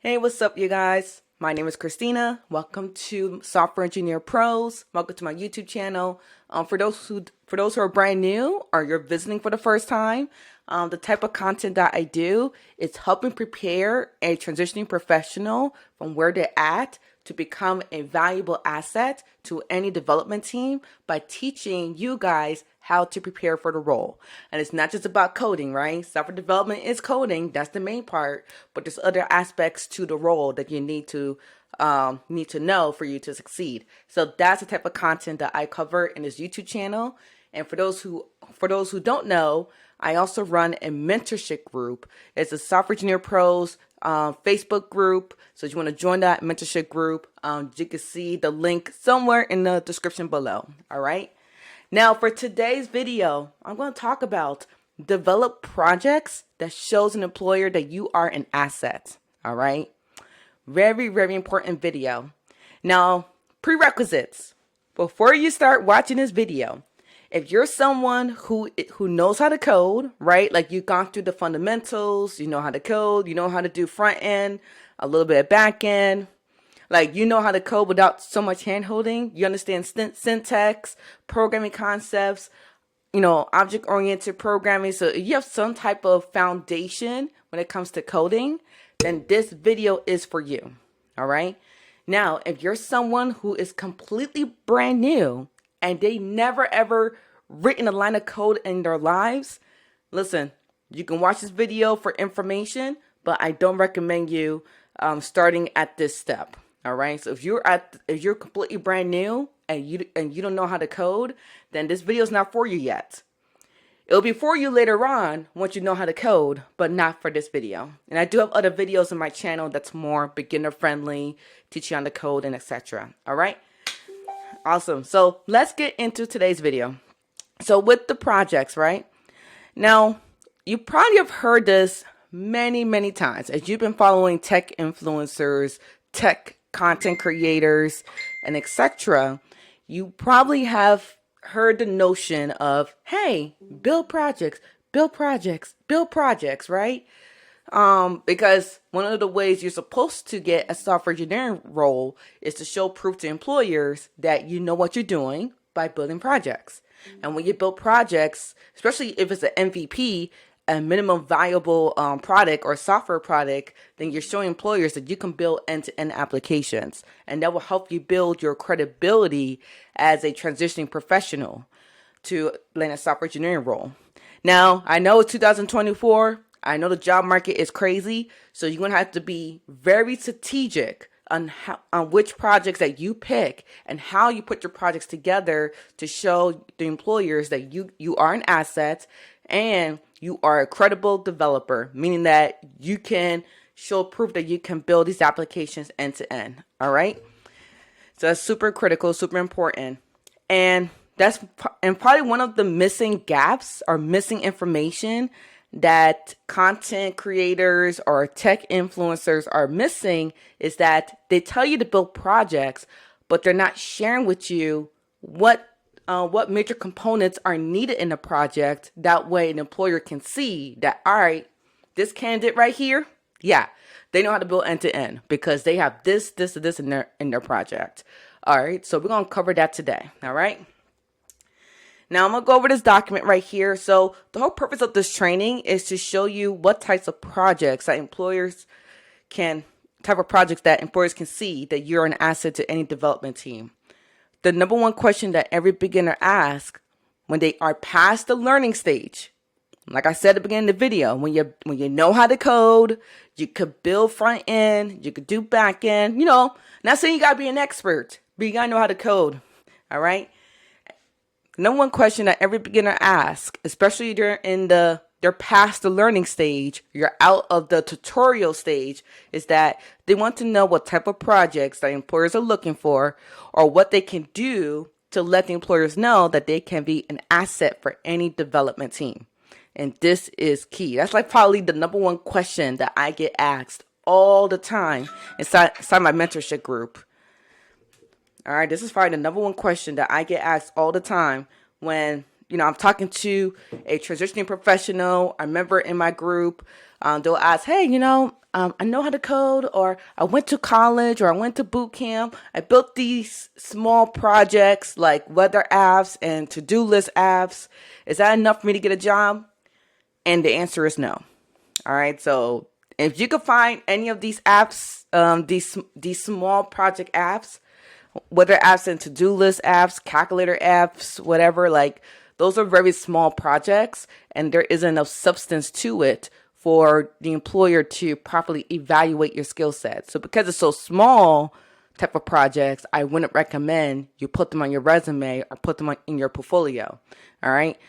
Hey, what's up, you guys? My name is Christina. Welcome to Software Engineer Pros. Welcome to my YouTube channel. For those who are brand new or you're visiting for the first time, the type of content that I do is helping prepare a transitioning professional from where they're at to become a valuable asset to any development team by teaching you guys how to prepare for the role. And it's not just about coding, right? Software development is coding, that's the main part, but there's other aspects to the role that you need to know for you to succeed. So that's the type of content that I cover in this YouTube channel. And for those who don't know, I also run a mentorship group. It's a Software Engineer Pros Facebook group. So if you want to join that mentorship group, you can see the link somewhere in the description below. All right. Now for today's video, I'm going to talk about develop projects that shows an employer that you are an asset. All right. Very, very important video. Now, prerequisites. Before you start watching this video, if you're someone who knows how to code, right? Like you've gone through the fundamentals, you know how to code, you know how to do front end, a little bit of back end, like you know how to code without so much hand holding. You understand syntax, programming concepts, object-oriented programming. So if you have some type of foundation when it comes to coding, then this video is for you. All right. Now, if you're someone who is completely brand new and they never ever written a line of code in their lives, listen, you can watch this video for information, but I don't recommend you starting at this step. All right. So if you're completely brand new and you don't know how to code, then this video is not for you yet. It'll be for you later on once you know how to code, but not for this video. And I do have other videos on my channel that's more beginner friendly, teach you how to code and etc. All right. Awesome. So let's get into today's video. So with the projects, right? Now, you probably have heard this many, many times as you've been following tech influencers, tech content creators, and etc. You probably have heard the notion of, hey, build projects, right? Because one of the ways you're supposed to get a software engineering role is to show proof to employers that you know what you're doing by building projects. And when you build projects, especially if it's an MVP, a minimum viable product or software product, then you're showing employers that you can build end-to-end applications. And that will help you build your credibility as a transitioning professional to land a software engineering role. Now, I know it's 2024. I know the job market is crazy, so you're going to have to be very strategic on which projects that you pick and how you put your projects together to show the employers that you are an asset and you are a credible developer, meaning that you can show proof that you can build these applications end to end. All right. So that's super critical, super important. And probably one of the missing gaps or missing information that content creators or tech influencers are missing is that they tell you to build projects, but they're not sharing with you what major components are needed in the project. That way an employer can see that, all right, this candidate right here, yeah, they know how to build end to end because they have this in their project. All right, so we're going to cover that today. All right. Now I'm going to go over this document right here. So the whole purpose of this training is to show you what types of projects that employers can see that you're an asset to any development team. The number one question that every beginner asks when they are past the learning stage, like I said at the beginning of the video, when you know how to code, you could build front end, you could do back end, not saying you got to be an expert, but you got to know how to code. All right. Number one question that every beginner asks, especially during they're past the learning stage, you're out of the tutorial stage, is that they want to know what type of projects that employers are looking for or what they can do to let the employers know that they can be an asset for any development team. And this is key. That's like probably the number one question that I get asked all the time inside my mentorship group. All right, this is probably the number one question that I get asked all the time when, I'm talking to a transitioning professional, a member in my group. They'll ask, hey, I know how to code, or I went to college, or I went to boot camp. I built these small projects like weather apps and to-do list apps. Is that enough for me to get a job? And the answer is no. All right. So if you could find any of these apps, these small project apps, weather apps and to-do list apps, calculator apps, whatever, like those are very small projects, and there isn't enough substance to it for the employer to properly evaluate your skill set. So because it's so small type of projects, I wouldn't recommend you put them on your resume or put them in your portfolio. All right.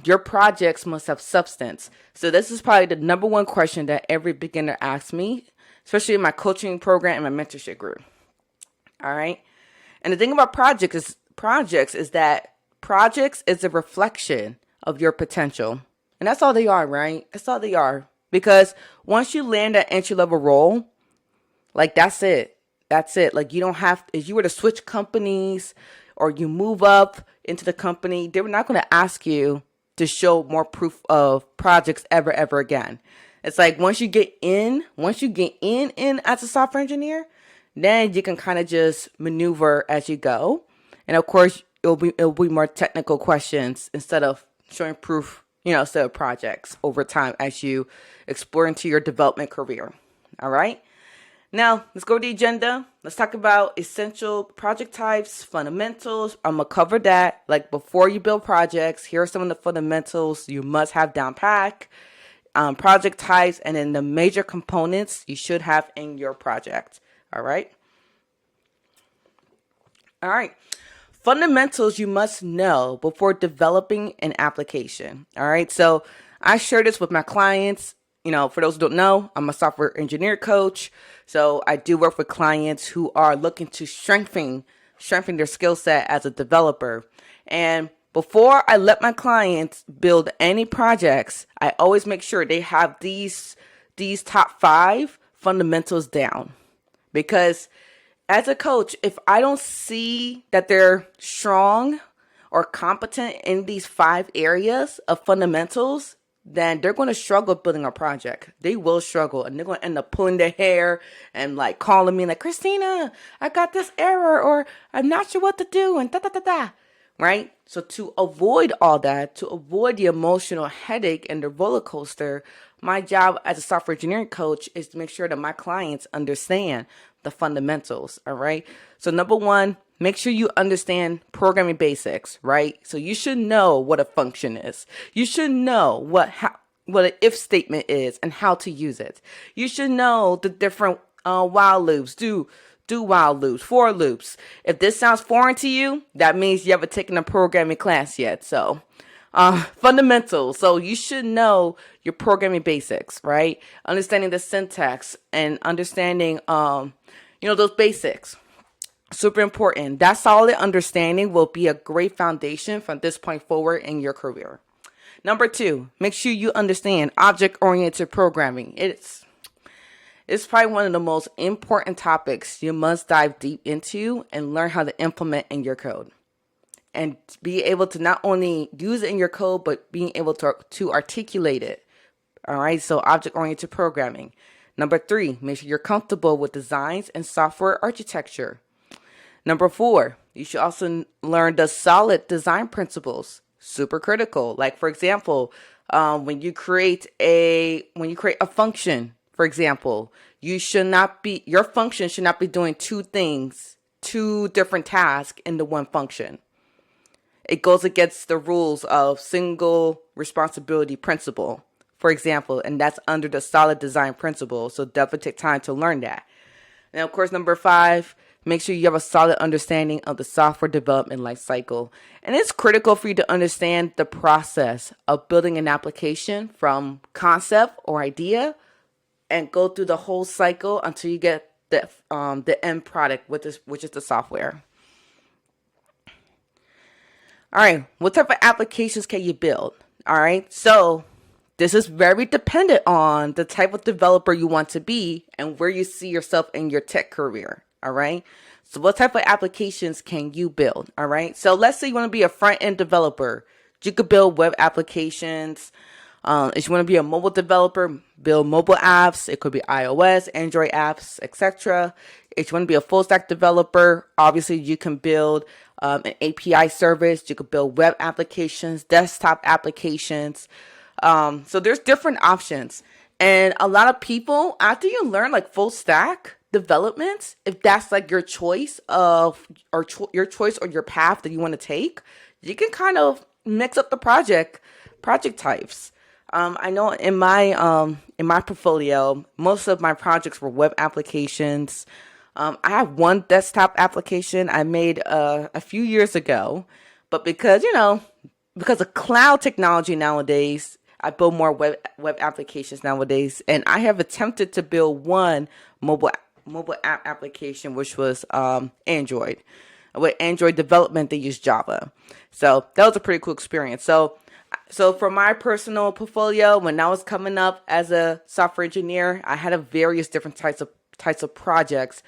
Your projects must have substance. So this is probably the number one question that every beginner asks me, especially in my coaching program and my mentorship group. All right. And the thing about projects is that projects is a reflection of your potential. And that's all they are, right? That's all they are. Because once you land that entry-level role, like that's it. That's it. Like you don't have, if you were to switch companies or you move up into the company, they were not going to ask you to show more proof of projects ever again. It's like once you get in as a software engineer, then you can kind of just maneuver as you go. And of course, it'll be more technical questions instead of showing proof, instead of projects over time as you explore into your development career. All right. Now, let's go to the agenda. Let's talk about essential project types, fundamentals. I'm going to cover that. Like before you build projects, here are some of the fundamentals you must have down pat. Project types, and then the major components you should have in your project. All right. All right. Fundamentals you must know before developing an application. All right. So I share this with my clients. For those who don't know, I'm a software engineer coach. So I do work with clients who are looking to strengthen their skill set as a developer. And before I let my clients build any projects, I always make sure they have these top 5 fundamentals down. Because as a coach, if I don't see that they're strong or competent in these 5 areas of fundamentals, then they're going to struggle building a project. They will struggle, and they're going to end up pulling their hair and like calling me like, Christina, I got this error, or I'm not sure what to do, and da. Right? So to avoid all that, to avoid the emotional headache and the roller coaster, my job as a software engineering coach is to make sure that my clients understand the fundamentals. All right. So number 1, make sure you understand programming basics, right? So you should know what a function is. You should know what an if statement is and how to use it. You should know the different while loops, do while loops, for loops. If this sounds foreign to you, that means you haven't taken a programming class yet. So fundamentals. So you should know your programming basics, right? Understanding the syntax and understanding, those basics. Super important. That solid understanding will be a great foundation from this point forward in your career. Number 2, make sure you understand object-oriented programming. It's probably one of the most important topics you must dive deep into and learn how to implement in your code. And be able to not only use it in your code, but being able to articulate it. All right, so object-oriented programming. Number 3, make sure you're comfortable with designs and software architecture. Number 4, you should also learn the solid design principles. Super critical. Like, for example, when you create a function, for example, your function should not be doing 2 different tasks in the one function. It goes against the rules of single responsibility principle, for example, and that's under the solid design principle. So definitely take time to learn that. And of course, number 5, make sure you have a solid understanding of the software development lifecycle. And it's critical for you to understand the process of building an application from concept or idea and go through the whole cycle until you get the end product, which is the software. All right, what type of applications can you build? All right, so this is very dependent on the type of developer you want to be and where you see yourself in your tech career. All right, so what type of applications can you build? All right, so let's say you want to be a front-end developer. You could build web applications, If you want to be a mobile developer, build mobile apps. It could be iOS, Android apps, etc. If you want to be a full stack developer, obviously you can build an API service. You could build web applications, desktop applications. So there's different options. And a lot of people, after you learn like full stack development, if that's like your choice your choice or your path that you want to take, you can kind of mix up the project types. I know in my portfolio, most of my projects were web applications. I have one desktop application I made a few years ago, but because of cloud technology nowadays, I build more web applications nowadays, and I have attempted to build one mobile app application, which was Android. With Android development, they use Java, so that was a pretty cool experience. So for my personal portfolio, when I was coming up as a software engineer, I had a various different types of projects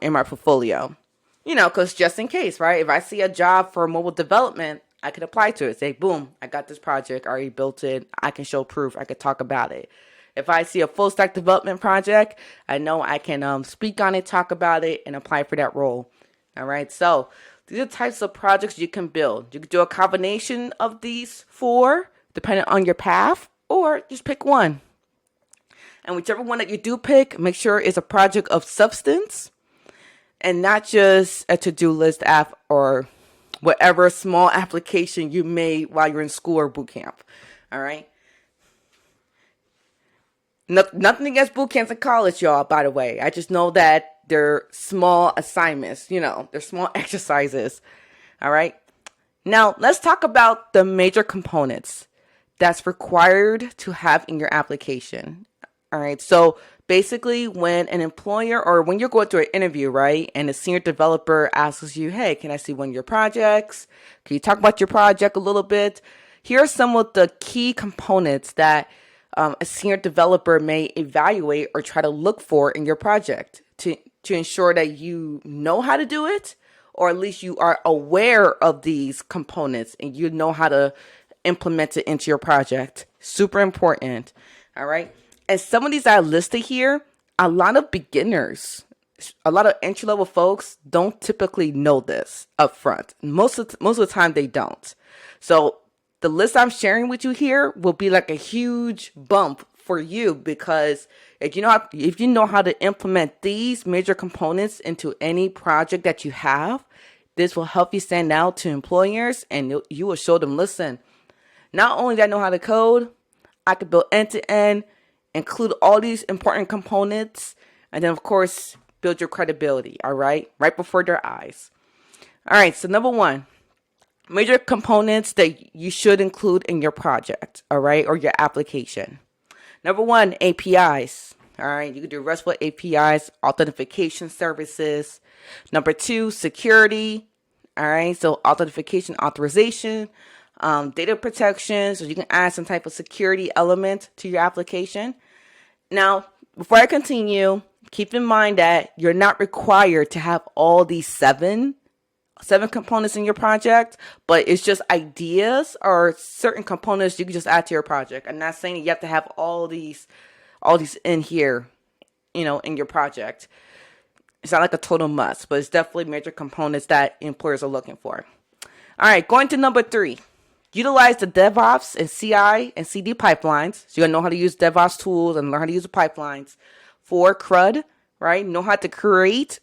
in my portfolio. Because just in case, right? If I see a job for mobile development, I could apply to it. Say, boom, I got this project, I already built it. I can show proof. I could talk about it. If I see a full stack development project, I know I can speak on it, talk about it, and apply for that role. All right. So these are types of projects you can build. You can do a combination of these four, depending on your path, or just pick one. And whichever one that you do pick, make sure it's a project of substance and not just a to-do list app or whatever small application you made while you're in school or boot camp. All right. Nothing against boot camps in college, y'all, by the way. I just know that they're small assignments, they're small exercises. All right. Now, let's talk about the major components that's required to have in your application. All right. So basically, when an employer or when you're going through an interview, right, and a senior developer asks you, hey, can I see one of your projects? Can you talk about your project a little bit? Here are some of the key components that a senior developer may evaluate or try to look for in your project to ensure that you know how to do it, or at least you are aware of these components and you know how to implement it into your project. Super important. All right. And some of these I listed here, a lot of beginners, a lot of entry-level folks don't typically know this up front. Most of the time they don't. So the list I'm sharing with you here will be like a huge bump for you, because if you know how to implement these major components into any project that you have, this will help you stand out to employers, and you will show them, listen, not only do I know how to code, I could build end-to-end, include all these important components, and then of course build your credibility. All right before their eyes. All right, so number one, major components that you should include in your project, all right, or your application. Number one, APIs. All right, you can do RESTful APIs, authentication services. Number two, security. All right, so authentication, authorization, data protection. So you can add some type of security element to your application. Now, before I continue, keep in mind that you're not required to have all these seven components in your project, but it's just ideas or certain components you can just add to your project. I'm not saying you have to have all these in here, in your project. It's not like a total must, but it's definitely major components that employers are looking for. All right, going to number 3. Utilize the DevOps and CI and CD pipelines. So you're going to know how to use DevOps tools and learn how to use the pipelines. 4, CRUD, right? Know how to create,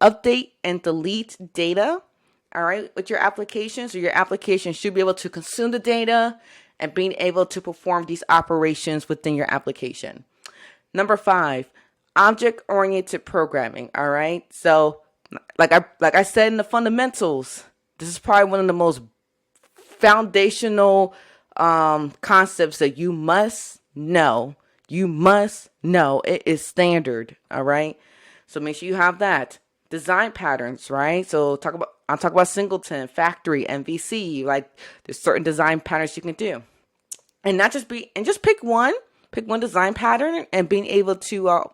update, and delete data, all right, with your application. So your application should be able to consume the data and being able to perform these operations within your application. Number 5, object-oriented programming, all right? So like I said in the fundamentals, this is probably one of the most foundational concepts that you must know. It is standard, all right? So make sure you have that. Design patterns, right? So I'll talk about singleton, factory, MVC. Like there's certain design patterns you can do, and just pick one design pattern and being able to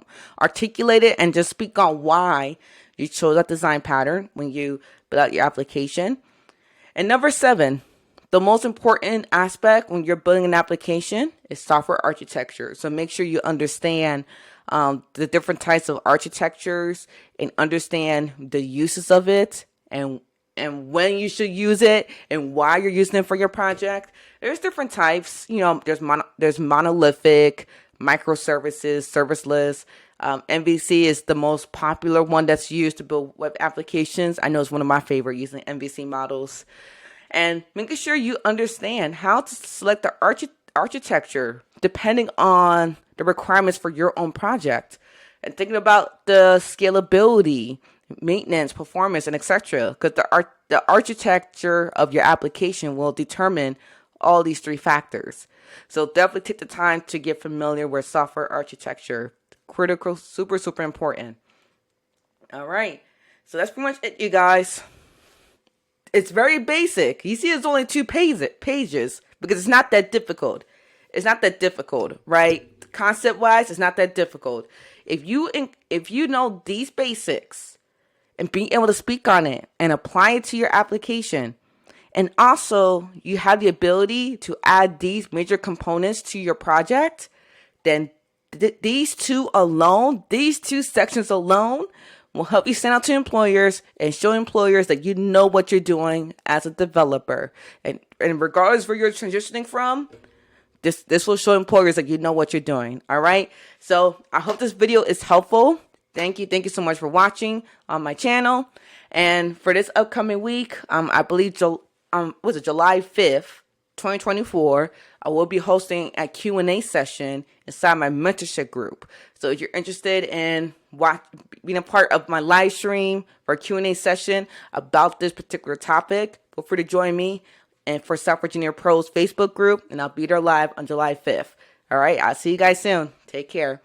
articulate it and just speak on why you chose that design pattern when you build out your application. And number 7, the most important aspect when you're building an application is software architecture. So make sure you understand the different types of architectures and understand the uses of it and when you should use it and why you're using it for your project. There's different types. There's monolithic, microservices, serverless. MVC is the most popular one that's used to build web applications. I know it's one of my favorite, using MVC models. And making sure you understand how to select the architecture depending on the requirements for your own project. And thinking about the scalability, maintenance, performance, and etc. Because the architecture of your application will determine all these three factors. So definitely take the time to get familiar with software architecture. Critical, super, super important. All right. So that's pretty much it, you guys. It's very basic. You see, it's only 2 pages because it's not that difficult. It's not that difficult, right? Concept-wise, it's not that difficult. If you know these basics and being able to speak on it and apply it to your application, and also you have the ability to add these major components to your project, then these two sections alone will help you stand out to employers and show employers that you know what you're doing as a developer. And regardless where you're transitioning from, this will show employers that you know what you're doing. All right. So I hope this video is helpful. Thank you. Thank you so much for watching on my channel. And for this upcoming week, I believe July 5th, 2024, I will be hosting a Q&A session inside my mentorship group. So if you're interested in being a part of my live stream for a Q&A session about this particular topic, feel free to join me and for Software Engineer Pro's Facebook group, and I'll be there live on July 5th. All right, I'll see you guys soon. Take care.